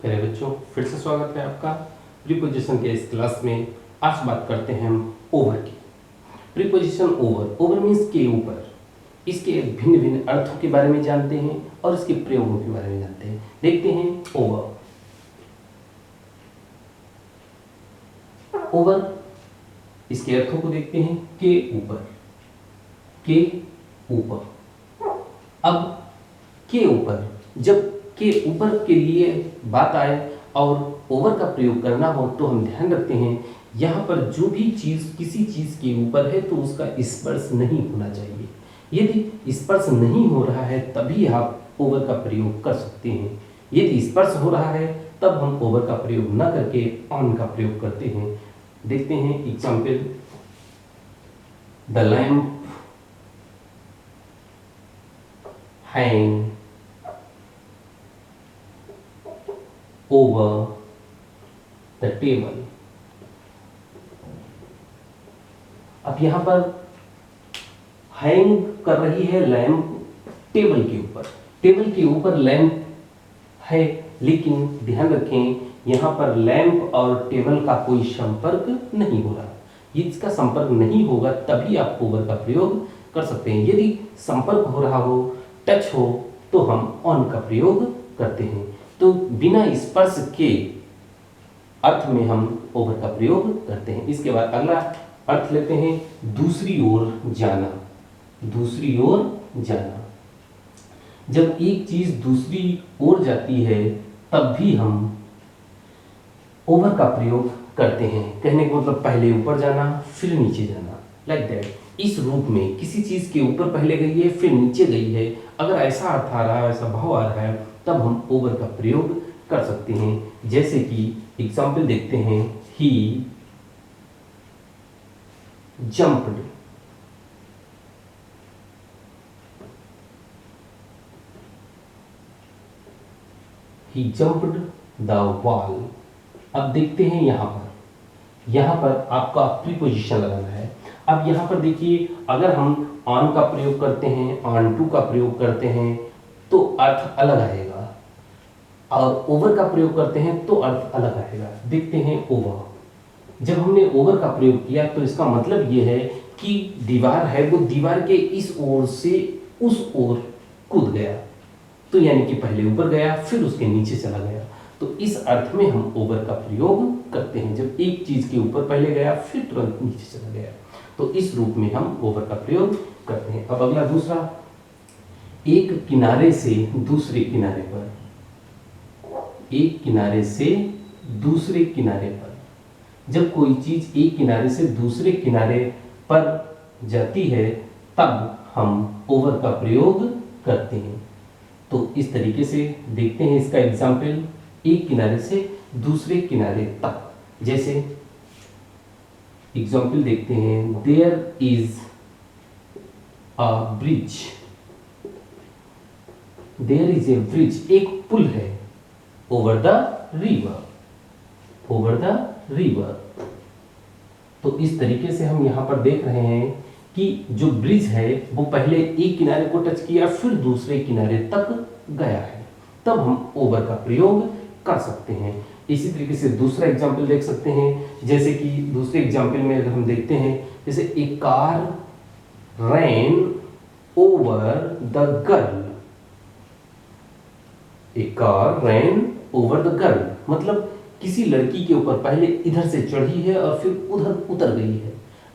प्यारे बच्चों, फिर से स्वागत है आपका प्रीपोजिशन के इस क्लास में। आज बात करते हैं हम ओवर की। प्रीपोजिशन ओवर, ओवर मीन्स के ऊपर। इसके भिन्न भिन्न अर्थों के बारे में जानते हैं और इसके प्रयोगों के बारे में जानते हैं। देखते हैं ओवर। ओवर, इसके अर्थों को देखते हैं। के ऊपर, के ऊपर। अब के ऊपर, जब के ऊपर के लिए बात आए और ओवर का प्रयोग करना हो तो हम ध्यान रखते हैं यहाँ पर जो भी चीज़ किसी चीज़ के ऊपर है तो उसका स्पर्श नहीं होना चाहिए। यदि स्पर्श नहीं हो रहा है तभी आप ओवर का प्रयोग कर सकते हैं। यदि स्पर्श हो रहा है तब हम ओवर का प्रयोग न करके ऑन का प्रयोग करते हैं। देखते हैं example. The lamp hang over the table। अब यहां पर हैंग कर रही है लैंप टेबल के ऊपर। टेबल के ऊपर लैंप है, लेकिन ध्यान रखें यहां पर लैंप और टेबल का कोई संपर्क नहीं हो रहा। ये इसका संपर्क नहीं होगा तभी आप ओवर का प्रयोग कर सकते हैं। यदि संपर्क हो रहा हो, टच हो, तो हम ऑन का प्रयोग करते हैं। तो बिना स्पर्श के अर्थ में हम ओवर का प्रयोग करते हैं। इसके बाद अगला अर्थ लेते हैं दूसरी ओर जाना। दूसरी ओर जाना, जब एक चीज दूसरी ओर जाती है तब भी हम ओवर का प्रयोग करते हैं। कहने का मतलब पहले ऊपर जाना फिर नीचे जाना, लाइक दैट। इस रूप में किसी चीज के ऊपर पहले गई है फिर नीचे गई है, अगर ऐसा अर्थ आ रहा है, ऐसा भाव आ रहा है, तब हम ओवर का प्रयोग कर सकते हैं। जैसे कि एग्जाम्पल देखते हैं। He jumped, he jumped the wall. अब देखते हैं यहां पर आपका प्रीपोजिशन लगाना है। अब यहां पर देखिए, अगर हम ऑन का प्रयोग करते हैं, ऑन टू का प्रयोग करते हैं तो अर्थ अलग आएगा, और ओवर का प्रयोग करते हैं तो अर्थ अलग आएगा। देखते हैं ओवर। जब हमने ओवर का प्रयोग किया तो इसका मतलब यह है कि दीवार है वो दीवार के इस ओर से उस ओर कूद गया, तो यानी कि पहले ऊपर गया फिर उसके नीचे चला गया। तो इस अर्थ में हम ओवर का प्रयोग करते हैं, जब एक चीज के ऊपर पहले गया फिर तुरंत नीचे चला गया, तो इस रूप में हम ओवर का प्रयोग करते हैं। अब अगला दूसरा, एक किनारे से दूसरे किनारे पर। एक किनारे से दूसरे किनारे पर, जब कोई चीज एक किनारे से दूसरे किनारे पर जाती है तब हम ओवर का प्रयोग करते हैं। तो इस तरीके से देखते हैं इसका एग्जाम्पल। एक किनारे से दूसरे किनारे तक, जैसे एग्जाम्पल देखते हैं। There is a bridge. There is a bridge, एक पुल है। Over the river, over the river. तो इस तरीके से हम यहां पर देख रहे हैं कि जो ब्रिज है वो पहले एक किनारे को टच किया फिर दूसरे किनारे तक गया है, तब हम ओवर का प्रयोग कर सकते हैं। इसी तरीके से दूसरा एग्जाम्पल देख सकते हैं। जैसे कि दूसरे एग्जाम्पल में अगर हम देखते हैं, जैसे a car ran over the girl. A car ran over the girl, मतलब किसी लड़की के ऊपर पहले इधर से चढ़ी है और फिर उधर उतर गई है।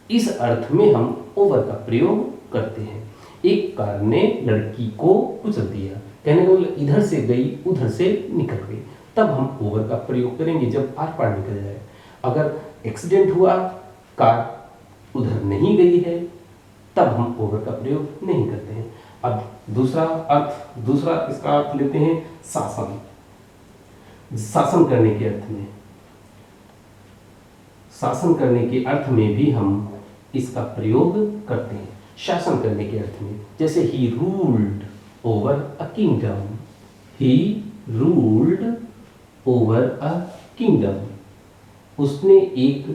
इस अर्थ में हम ओवर का प्रयोग करते हैं। एक कार ने लड़की को कुचल दिया, कहने का मतलब इधर से गई उधर से निकल गई, तब हम ओवर का प्रयोग करेंगे जब आर पार निकल जाए। अगर एक्सीडेंट हुआ, कार उधर नहीं गई है, तब हम ओवर का प्रयोग नहीं करते हैं। अब दूसरा इसका अर्थ लेते हैं शासन। शासन करने के अर्थ में, शासन करने के अर्थ में भी हम इसका प्रयोग करते हैं। शासन करने के अर्थ में, जैसे he ruled over a kingdom. He ruled over a kingdom, उसने एक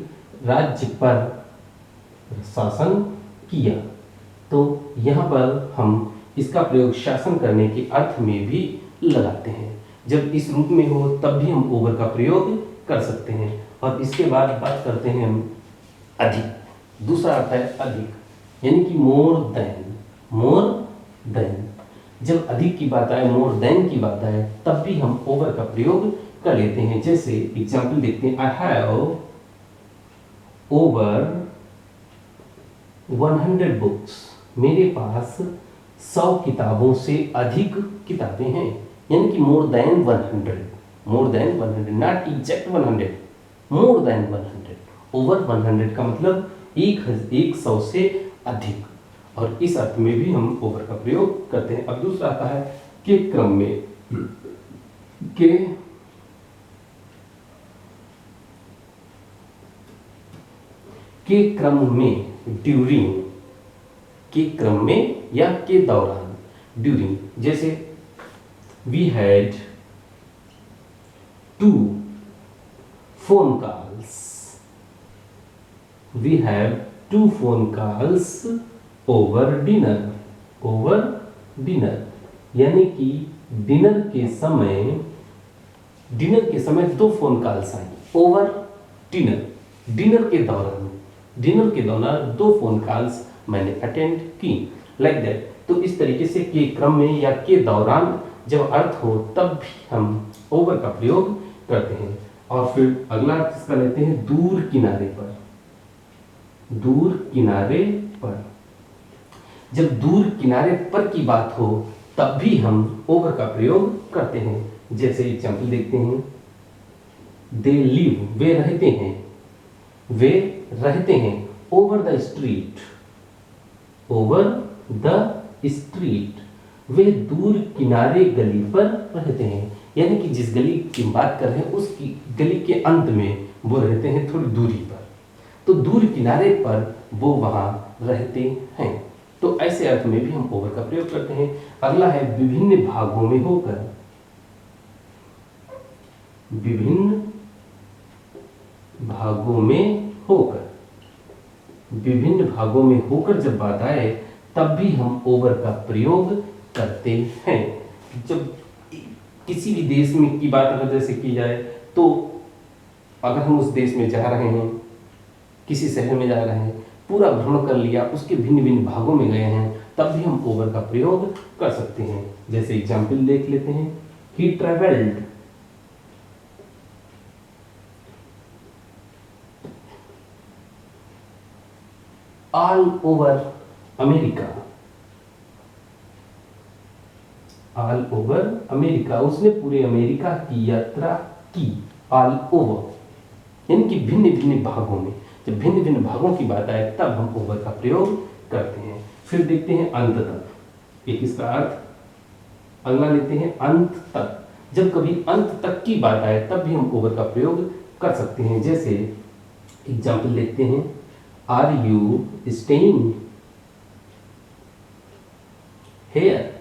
राज्य पर शासन किया। तो यहाँ पर हम इसका प्रयोग शासन करने के अर्थ में भी लगाते हैं। जब इस रूप में हो तब भी हम ओवर का प्रयोग कर सकते हैं। और इसके बाद बात करते हैं हम अधिक। दूसरा अर्थ है अधिक, यानी कि मोर देन। मोर देन, जब अधिक की बात आए, मोर देन की बात आए, तब भी हम ओवर का प्रयोग कर लेते हैं। जैसे एग्जाम्पल देखते हैं, आई हैव ओवर 100 बुक्स। मेरे पास 100 किताबों से अधिक किताबें हैं, यानी कि more than 100। More than 100, not exact 100, more than 100। Over 100 का मतलब 100 से अधिक, और इस अर्थ में भी हम ओवर का प्रयोग करते हैं। अब दूसरा आता है के क्रम में। के क्रम में, ड्यूरिंग। के क्रम में या के दौरान, ड्यूरिंग। जैसे we had 2 phone calls। We have 2 phone calls over dinner। over dinner, यानी कि डिनर के समय 2 फोन कॉल्स आई। ओवर डिनर, डिनर के दौरान 2 फोन कॉल्स मैंने अटेंड की, लाइक दैट। तो इस तरीके से के क्रम में या के दौरान जब अर्थ हो तब भी हम ओवर का प्रयोग करते हैं। और फिर अगला अर्थ इसका लेते हैं दूर किनारे पर। दूर किनारे पर, जब दूर किनारे पर की बात हो तब भी हम ओवर का प्रयोग करते हैं। जैसे एग्जाम्पल देखते हैं, दे लिव, वे रहते हैं over the street. Over the street, वे दूर किनारे गली पर रहते हैं, यानी कि जिस गली की बात कर रहे हैं उसकी गली के अंत में वो रहते हैं, थोड़ी दूरी पर। तो दूर किनारे पर वो वहां रहते हैं। तो ऐसे अर्थ में भी हम ओवर का प्रयोग करते हैं। अगला है विभिन्न भागों में होकर। विभिन्न भागों में होकर, विभिन्न भागों में होकर जब बात आए तब भी हम ओवर का प्रयोग करते हैं। जब किसी भी देश में की बात अगर जैसे की जाए, तो अगर हम उस देश में जा रहे हैं, किसी शहर में जा रहे हैं, पूरा भ्रमण कर लिया, उसके भिन्न भिन्न भागों में गए हैं, तब भी हम ओवर का प्रयोग कर सकते हैं। जैसे एग्जाम्पल देख लेते हैं, he travelled all over America. All over America, उसने पूरे अमेरिका की यात्रा की। ऑल ओवर, यानी कि भिन्न भिन्न भागों में। जब भिन्न भिन्न भागों की बात आए तब हम ओवर का प्रयोग करते हैं। फिर देखते हैं अंत तक। एक इसका अर्थ अगला लेते हैं, अंत तक। जब कभी अंत तक की बात आए तब भी हम ओवर का प्रयोग कर सकते हैं। जैसे एग्जाम्पल देखते हैं, आर यू स्टेइंग हेयर,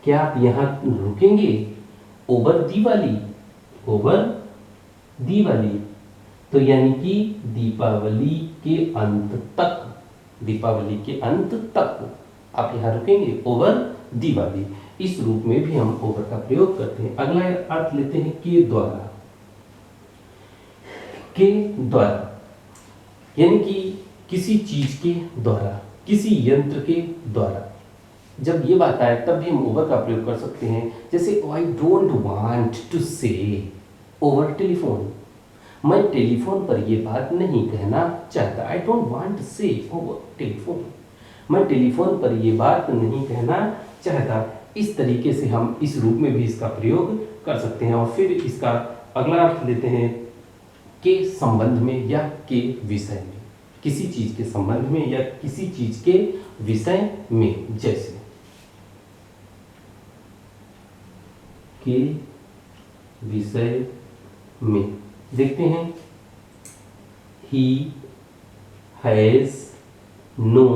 क्या आप यहां रुकेंगे? ओवर दिवाली, ओवर दिवाली, तो यानी कि दीपावली के अंत तक, दीपावली के अंत तक आप यहां रुकेंगे, ओवर दिवाली। इस रूप में भी हम ओवर का प्रयोग करते हैं। अगला अर्थ लेते हैं के द्वारा। के द्वारा, यानी कि किसी चीज के द्वारा, किसी यंत्र के द्वारा जब ये बात आए तब भी हम ओवर का प्रयोग कर सकते हैं। जैसे आई डोंट वांट टू से ओवर टेलीफोन, मैं टेलीफोन पर ये बात नहीं कहना चाहता। आई डोंट वांट टू से ओवर टेलीफोन, मैं टेलीफोन पर ये बात नहीं कहना चाहता। इस तरीके से हम इस रूप में भी इसका प्रयोग कर सकते हैं। और फिर इसका अगला अर्थ लेते हैं के संबंध में या के विषय में, किसी चीज के संबंध में या किसी चीज के विषय में। जैसे के विषय में देखते हैं, he has no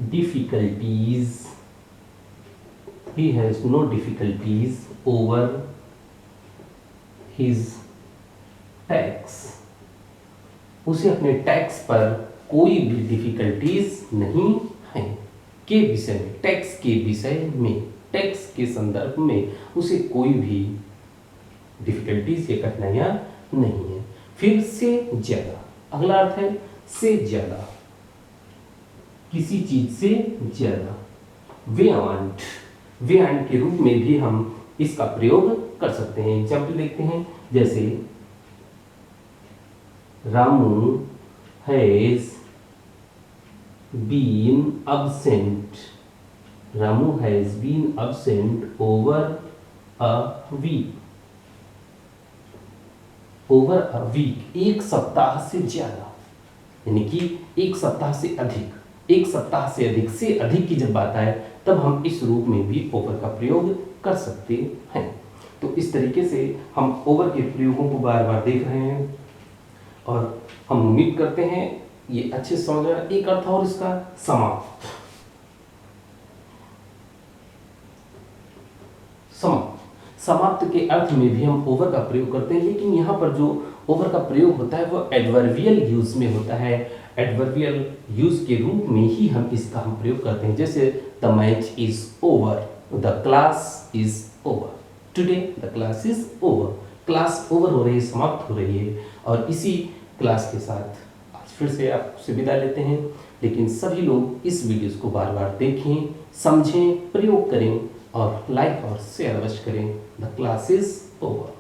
difficulties, he has no difficulties over his tax, उसे अपने टैक्स पर कोई भी डिफिकल्टीज नहीं है। के विषय में, टैक्स के विषय में। टेक्स्ट के संदर्भ में उसे कोई भी डिफिकल्टीज या कठिनाइयां नहीं है। फिर से ज्यादा, अगला अर्थ है से ज्यादा, किसी चीज से ज्यादा। बियॉन्ड, बियॉन्ड के रूप में भी हम इसका प्रयोग कर सकते हैं। एग्जाम्पल देखते हैं, जैसे Ramu has been absent, Ramu has been absent over a week, over a week, एक सप्ताह से ज्यादा, यानी कि एक सप्ताह से अधिक, एक सप्ताह से अधिक की जब बात आए तब हम इस रूप में भी ओवर का प्रयोग कर सकते हैं। तो इस तरीके से हम ओवर के प्रयोगों को बार बार देख रहे हैं और हम उम्मीद करते हैं ये अच्छे समझ रहे हैं। एक अर्थ और इसका समाप्त, समाप्त, समाप्त के अर्थ में भी हम ओवर का प्रयोग करते हैं, लेकिन यहाँ पर जो ओवर का प्रयोग होता है वो एडवर्बियल यूज में होता है। एडवर्बियल यूज के रूप में ही हम इसका हम प्रयोग करते हैं। जैसे the match is over, the class is over, today the class is over, class over हो रही है, समाप्त हो रही है। और इसी क्लास के साथ आज फिर से आपसे विदा लेते हैं, लेकिन सभी लोग इस वीडियोस को बार बार देखें, समझें, प्रयोग करें और लाइक और शेयर अवश्य करें। The class is over.